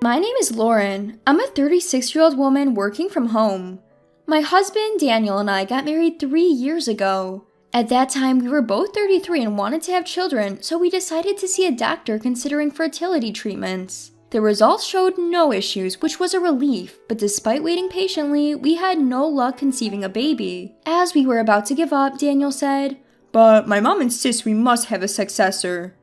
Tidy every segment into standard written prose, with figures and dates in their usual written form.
My name is Lauren. I'm a 36-year-old woman working from home. My husband, Daniel, and I got married 3 years ago. At that time, we were both 33 and wanted to have children, so we decided to see a doctor considering fertility treatments. The results showed no issues, which was a relief, but despite waiting patiently, we had no luck conceiving a baby. As we were about to give up, Daniel said, "But my mom insists we must have a successor."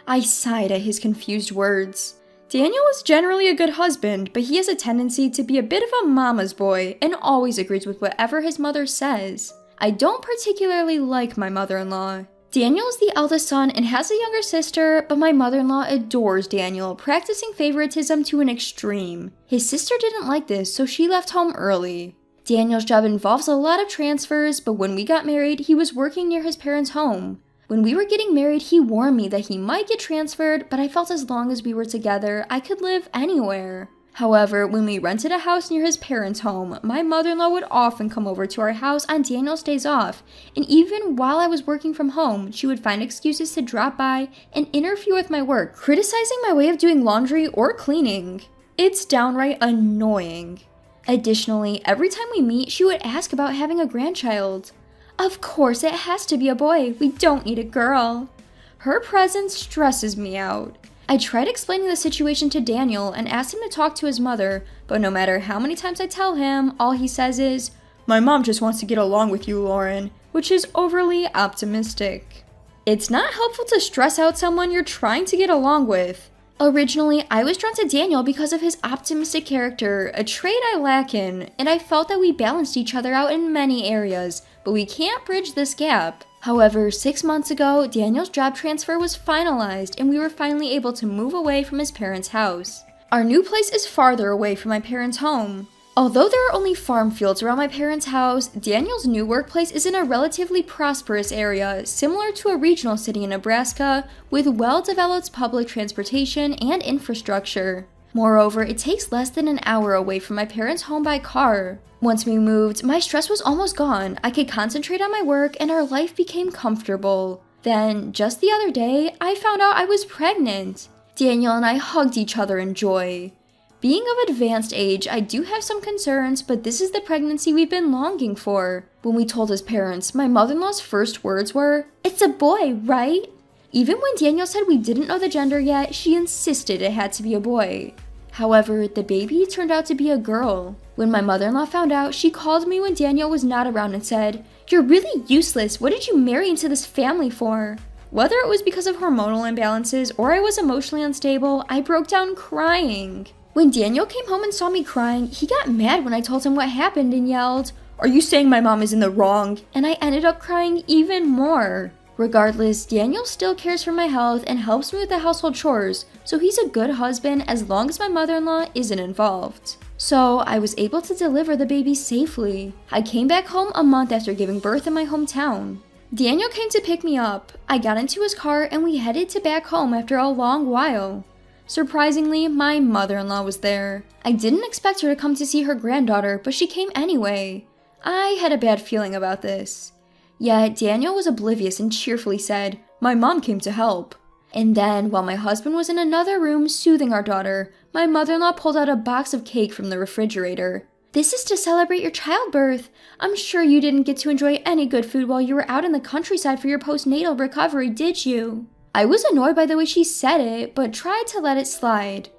I sighed at his confused words. Daniel is generally a good husband, but he has a tendency to be a bit of a mama's boy and always agrees with whatever his mother says. I don't particularly like my mother-in-law. Daniel is the eldest son and has a younger sister, but my mother-in-law adores Daniel, practicing favoritism to an extreme. His sister didn't like this, so she left home early. Daniel's job involves a lot of transfers, but when we got married, he was working near his parents' home. When we were getting married, he warned me that he might get transferred, but I felt as long as we were together, I could live anywhere. However, when we rented a house near his parents' home, my mother-in-law would often come over to our house on Daniel's days off, and even while I was working from home, she would find excuses to drop by and interfere with my work, criticizing my way of doing laundry or cleaning. It's downright annoying. Additionally, every time we meet, she would ask about having a grandchild. Of course, it has to be a boy. We don't need a girl. Her presence stresses me out. I tried explaining the situation to Daniel and asked him to talk to his mother, but no matter how many times I tell him, all he says is, "My mom just wants to get along with you, Lauren," which is overly optimistic. It's not helpful to stress out someone you're trying to get along with. Originally, I was drawn to Daniel because of his optimistic character, a trait I lack in, and I felt that we balanced each other out in many areas, but we can't bridge this gap. However, 6 months ago, Daniel's job transfer was finalized and we were finally able to move away from his parents' house. Our new place is farther away from my parents' home. Although there are only farm fields around my parents' house, Daniel's new workplace is in a relatively prosperous area, similar to a regional city in Nebraska, with well-developed public transportation and infrastructure. Moreover, it takes less than an hour away from my parents' home by car. Once we moved, my stress was almost gone. I could concentrate on my work and our life became comfortable. Then, just the other day, I found out I was pregnant. Daniel and I hugged each other in joy. Being of advanced age, I do have some concerns, but this is the pregnancy we've been longing for. When we told his parents, my mother-in-law's first words were, "It's a boy, right?" Even when Daniel said we didn't know the gender yet, she insisted it had to be a boy. However, the baby turned out to be a girl. When my mother-in-law found out, she called me when Daniel was not around and said, "You're really useless. What did you marry into this family for?" Whether it was because of hormonal imbalances or I was emotionally unstable, I broke down crying. When Daniel came home and saw me crying, he got mad when I told him what happened and yelled, "Are you saying my mom is in the wrong?" And I ended up crying even more. Regardless, Daniel still cares for my health and helps me with the household chores, so he's a good husband as long as my mother-in-law isn't involved. So I was able to deliver the baby safely. I came back home a month after giving birth in my hometown. Daniel came to pick me up. I got into his car and we headed to back home after a long while. Surprisingly, my mother-in-law was there. I didn't expect her to come to see her granddaughter, but she came anyway. I had a bad feeling about this. Yet Daniel was oblivious and cheerfully said, "My mom came to help." And then, while my husband was in another room soothing our daughter, my mother-in-law pulled out a box of cake from the refrigerator. "This is to celebrate your childbirth. I'm sure you didn't get to enjoy any good food while you were out in the countryside for your postnatal recovery, did you?" I was annoyed by the way she said it, but tried to let it slide.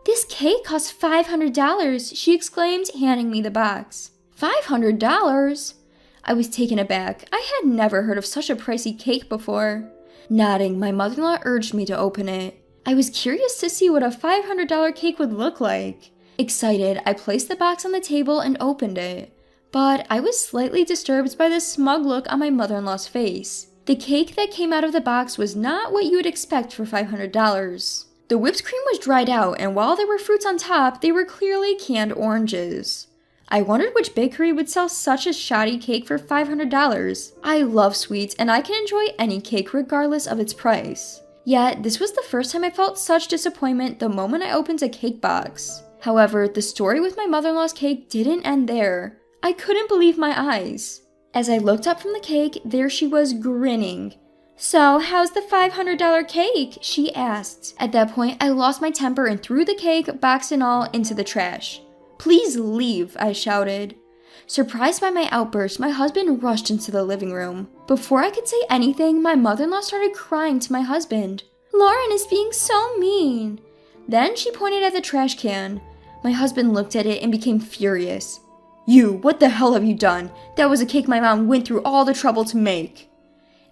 "This cake costs $500, she exclaimed, handing me the box. $500? I was taken aback. I had never heard of such a pricey cake before. Nodding, my mother-in-law urged me to open it. I was curious to see what a $500 cake would look like. Excited, I placed the box on the table and opened it. But I was slightly disturbed by the smug look on my mother-in-law's face. The cake that came out of the box was not what you would expect for $500. The whipped cream was dried out, and while there were fruits on top, they were clearly canned oranges. I wondered which bakery would sell such a shoddy cake for $500. I love sweets, and I can enjoy any cake regardless of its price. Yet, this was the first time I felt such disappointment the moment I opened a cake box. However, the story with my mother-in-law's cake didn't end there. I couldn't believe my eyes. As I looked up from the cake, there she was grinning. "So, how's the $500 cake?" she asked. At that point, I lost my temper and threw the cake, box and all, into the trash. "Please leave," I shouted. Surprised by my outburst, my husband rushed into the living room. Before I could say anything, my mother-in-law started crying to my husband. "Lauren is being so mean." Then she pointed at the trash can. My husband looked at it and became furious. "You, what the hell have you done? That was a cake my mom went through all the trouble to make."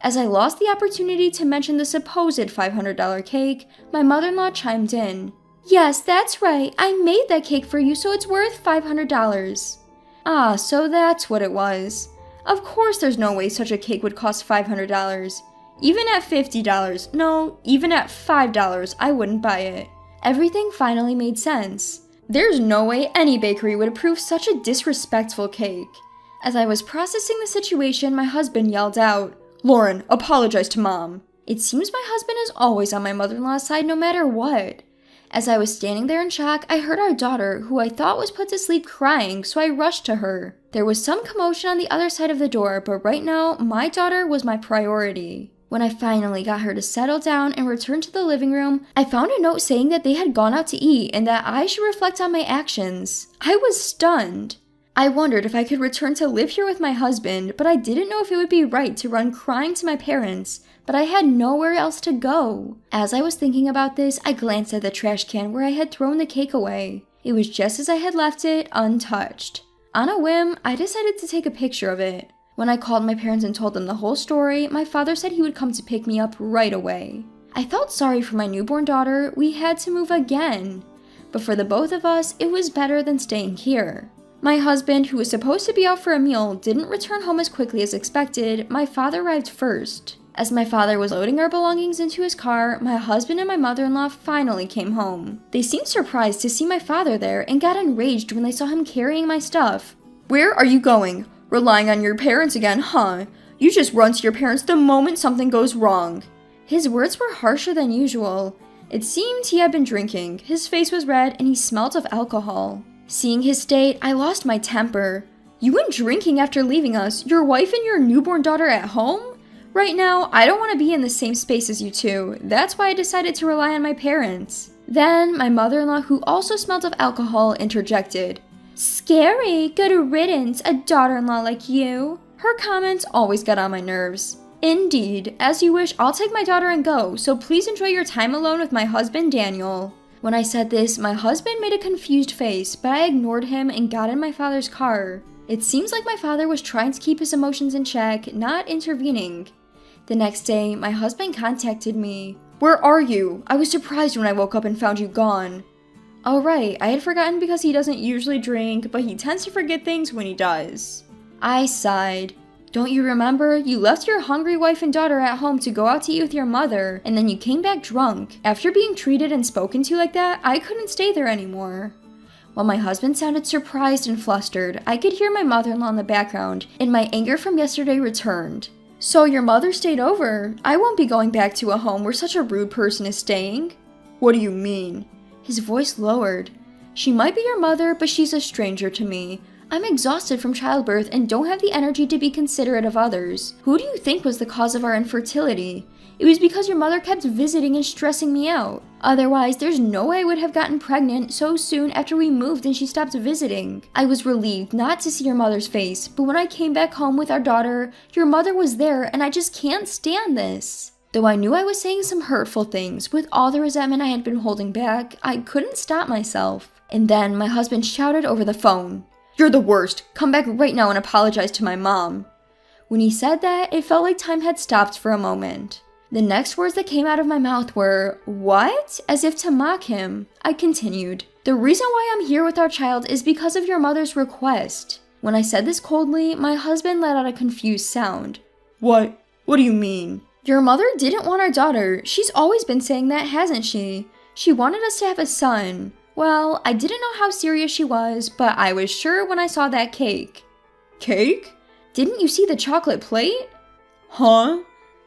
As I lost the opportunity to mention the supposed $500 cake, my mother-in-law chimed in. "Yes, that's right. I made that cake for you, so it's worth $500. Ah, so that's what it was. Of course there's no way such a cake would cost $500. Even at $50, no, even at $5, I wouldn't buy it. Everything finally made sense. There's no way any bakery would approve such a disrespectful cake. As I was processing the situation, my husband yelled out, "Lauren, apologize to Mom." It seems my husband is always on my mother-in-law's side no matter what. As I was standing there in shock, I heard our daughter, who I thought was put to sleep, crying, so I rushed to her. There was some commotion on the other side of the door, but right now, my daughter was my priority. When I finally got her to settle down and return to the living room, I found a note saying that they had gone out to eat and that I should reflect on my actions. I was stunned. I wondered if I could return to live here with my husband, but I didn't know if it would be right to run crying to my parents, but I had nowhere else to go. As I was thinking about this, I glanced at the trash can where I had thrown the cake away. It was just as I had left it, untouched. On a whim, I decided to take a picture of it. When I called my parents and told them the whole story, my father said he would come to pick me up right away. I felt sorry for my newborn daughter. We had to move again. But for the both of us, it was better than staying here. My husband, who was supposed to be out for a meal, didn't return home as quickly as expected. My father arrived first. As my father was loading our belongings into his car, my husband and my mother-in-law finally came home. They seemed surprised to see my father there and got enraged when they saw him carrying my stuff. "Where are you going? Relying on your parents again, huh? You just run to your parents the moment something goes wrong." His words were harsher than usual. It seemed he had been drinking. His face was red and he smelled of alcohol. Seeing his state, I lost my temper. "You went drinking after leaving us, your wife and your newborn daughter at home? Right now, I don't want to be in the same space as you two. That's why I decided to rely on my parents." Then, my mother-in-law, who also smelled of alcohol, interjected. "Scary, good riddance, a daughter-in-law like you." Her comments always got on my nerves. "Indeed, as you wish, I'll take my daughter and go, so please enjoy your time alone with my husband, Daniel." When I said this, my husband made a confused face, but I ignored him and got in my father's car. It seems like my father was trying to keep his emotions in check, not intervening. The next day, my husband contacted me. "Where are you? I was surprised when I woke up and found you gone." Oh right, I had forgotten because he doesn't usually drink, but he tends to forget things when he does. I sighed. "Don't you remember? You left your hungry wife and daughter at home to go out to eat with your mother, and then you came back drunk. After being treated and spoken to like that, I couldn't stay there anymore." While my husband sounded surprised and flustered, I could hear my mother-in-law in the background, and my anger from yesterday returned. "So your mother stayed over? I won't be going back to a home where such a rude person is staying." "What do you mean?" His voice lowered. "She might be your mother, but she's a stranger to me. I'm exhausted from childbirth and don't have the energy to be considerate of others. Who do you think was the cause of our infertility? It was because your mother kept visiting and stressing me out. Otherwise, there's no way I would have gotten pregnant so soon after we moved and she stopped visiting. I was relieved not to see your mother's face, but when I came back home with our daughter, your mother was there and I just can't stand this." Though I knew I was saying some hurtful things, with all the resentment I had been holding back, I couldn't stop myself. And then my husband shouted over the phone, "You're the worst. Come back right now and apologize to my mom." When he said that, it felt like time had stopped for a moment. The next words that came out of my mouth were, "What?" as if to mock him. I continued, "The reason why I'm here with our child is because of your mother's request." When I said this coldly, my husband let out a confused sound. What do you mean?" "Your mother didn't want our daughter. She's always been saying that, hasn't she? She wanted us to have a son. Well, I didn't know how serious she was, but I was sure when I saw that cake." "Cake?" "Didn't you see the chocolate plate?" "Huh?"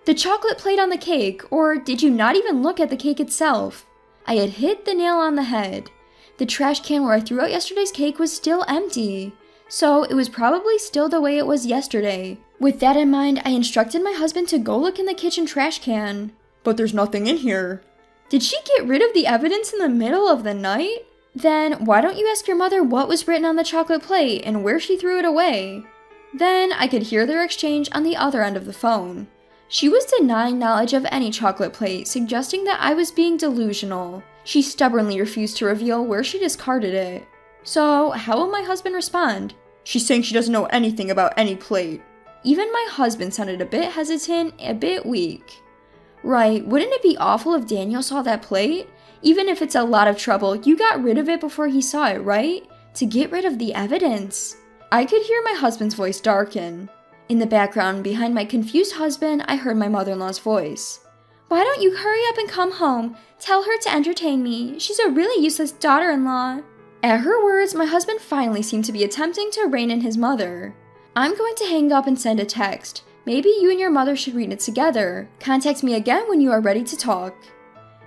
"The chocolate plate on the cake, or did you not even look at the cake itself?" I had hit the nail on the head. The trash can where I threw out yesterday's cake was still empty. So it was probably still the way it was yesterday. With that in mind, I instructed my husband to go look in the kitchen trash can. But there's nothing in here. Did she get rid of the evidence in the middle of the night? Then why don't you ask your mother what was written on the chocolate plate and where she threw it away? Then I could hear their exchange on the other end of the phone. She was denying knowledge of any chocolate plate, suggesting that I was being delusional. She stubbornly refused to reveal where she discarded it. So, how will my husband respond? She's saying she doesn't know anything about any plate. Even my husband sounded a bit hesitant, a bit weak. Right, wouldn't it be awful if Daniel saw that plate? Even if it's a lot of trouble, you got rid of it before he saw it, right? To get rid of the evidence. I could hear my husband's voice darken. In the background, behind my confused husband, I heard my mother-in-law's voice. Why don't you hurry up and come home? Tell her to entertain me. She's a really useless daughter-in-law. At her words, my husband finally seemed to be attempting to rein in his mother. I'm going to hang up and send a text. Maybe you and your mother should read it together. Contact me again when you are ready to talk.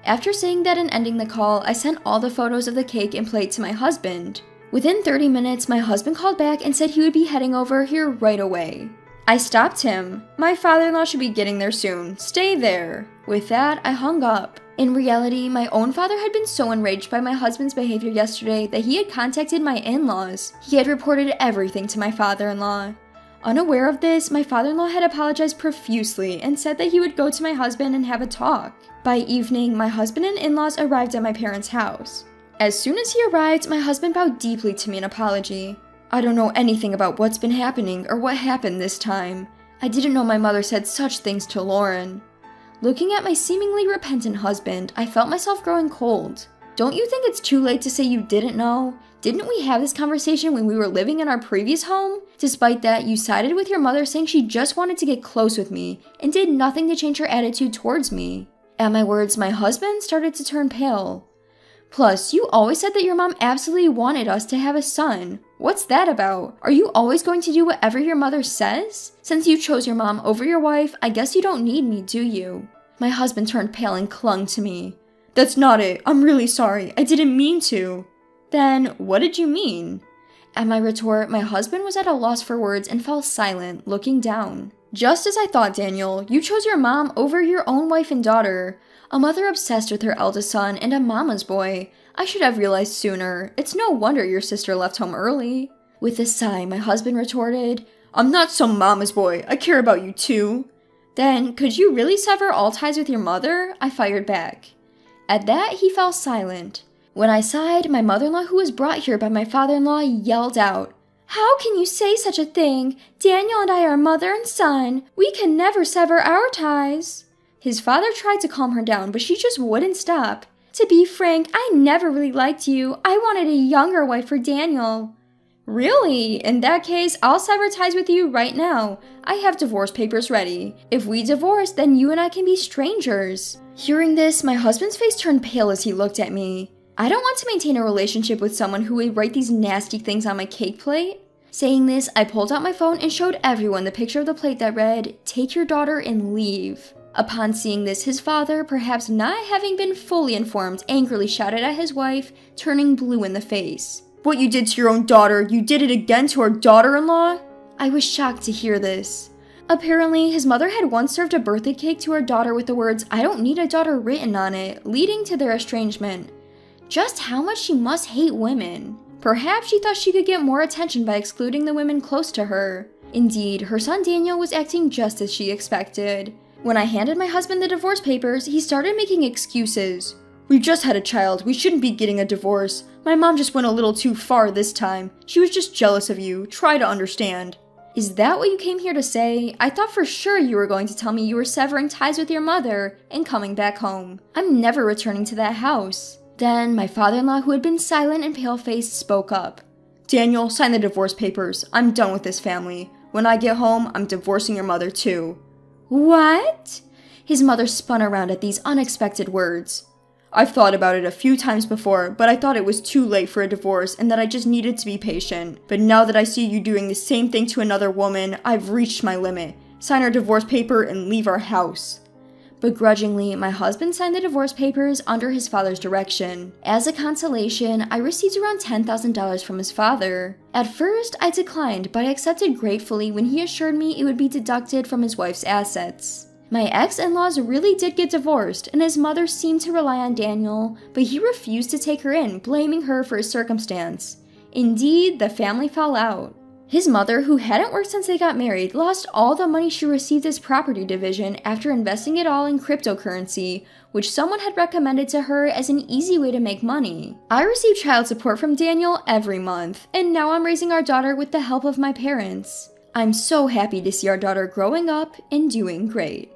After saying that and ending the call, I sent all the photos of the cake and plate to my husband. Within 30 minutes, my husband called back and said he would be heading over here right away. I stopped him. My father-in-law should be getting there soon. Stay there. With that, I hung up. In reality, my own father had been so enraged by my husband's behavior yesterday that he had contacted my in-laws. He had reported everything to my father-in-law. Unaware of this, my father-in-law had apologized profusely and said that he would go to my husband and have a talk. By evening, my husband and in-laws arrived at my parents' house. As soon as he arrived, my husband bowed deeply to me in apology. I don't know anything about what's been happening or what happened this time. I didn't know my mother said such things to Lauren. Looking at my seemingly repentant husband, I felt myself growing cold. Don't you think it's too late to say you didn't know? Didn't we have this conversation when we were living in our previous home? Despite that, you sided with your mother saying she just wanted to get close with me and did nothing to change her attitude towards me. At my words, my husband started to turn pale. Plus, you always said that your mom absolutely wanted us to have a son. What's that about? Are you always going to do whatever your mother says? Since you chose your mom over your wife, I guess you don't need me, do you? My husband turned pale and clung to me. That's not it. I'm really sorry. I didn't mean to. Then, what did you mean? At my retort, my husband was at a loss for words and fell silent, looking down. Just as I thought, Daniel, you chose your mom over your own wife and daughter. A mother obsessed with her eldest son and a mama's boy. I should have realized sooner. It's no wonder your sister left home early. With a sigh, my husband retorted, I'm not some mama's boy. I care about you too. Then, could you really sever all ties with your mother? I fired back. At that, he fell silent. When I sighed, my mother-in-law, who was brought here by my father-in-law, yelled out, How can you say such a thing? Daniel and I are mother and son. We can never sever our ties. His father tried to calm her down, but she just wouldn't stop. To be frank, I never really liked you. I wanted a younger wife for Daniel. Really? In that case, I'll sever ties with you right now. I have divorce papers ready. If we divorce, then you and I can be strangers. Hearing this, my husband's face turned pale as he looked at me. I don't want to maintain a relationship with someone who would write these nasty things on my cake plate. Saying this, I pulled out my phone and showed everyone the picture of the plate that read, Take your daughter and leave. Upon seeing this, his father, perhaps not having been fully informed, angrily shouted at his wife, turning blue in the face. What you did to your own daughter, you did it again to our daughter-in-law? I was shocked to hear this. Apparently, his mother had once served a birthday cake to her daughter with the words, I don't need a daughter written on it, leading to their estrangement. Just how much she must hate women. Perhaps she thought she could get more attention by excluding the women close to her. Indeed, her son Daniel was acting just as she expected. When I handed my husband the divorce papers, he started making excuses. We just had a child. We shouldn't be getting a divorce. My mom just went a little too far this time. She was just jealous of you. Try to understand. Is that what you came here to say? I thought for sure you were going to tell me you were severing ties with your mother and coming back home. I'm never returning to that house. Then my father-in-law, who had been silent and pale-faced, spoke up. Daniel, sign the divorce papers. I'm done with this family. When I get home, I'm divorcing your mother too. What? His mother spun around at these unexpected words. I've thought about it a few times before, but I thought it was too late for a divorce and that I just needed to be patient. But now that I see you doing the same thing to another woman, I've reached my limit. Sign our divorce paper and leave our house. Begrudgingly, my husband signed the divorce papers under his father's direction. As a consolation, I received around $10,000 from his father. At first, I declined, but I accepted gratefully when he assured me it would be deducted from his wife's assets. My ex-in-laws really did get divorced, and his mother seemed to rely on Daniel, but he refused to take her in, blaming her for his circumstance. Indeed, the family fell out. His mother, who hadn't worked since they got married, lost all the money she received as property division after investing it all in cryptocurrency, which someone had recommended to her as an easy way to make money. I received child support from Daniel every month, and now I'm raising our daughter with the help of my parents. I'm so happy to see our daughter growing up and doing great.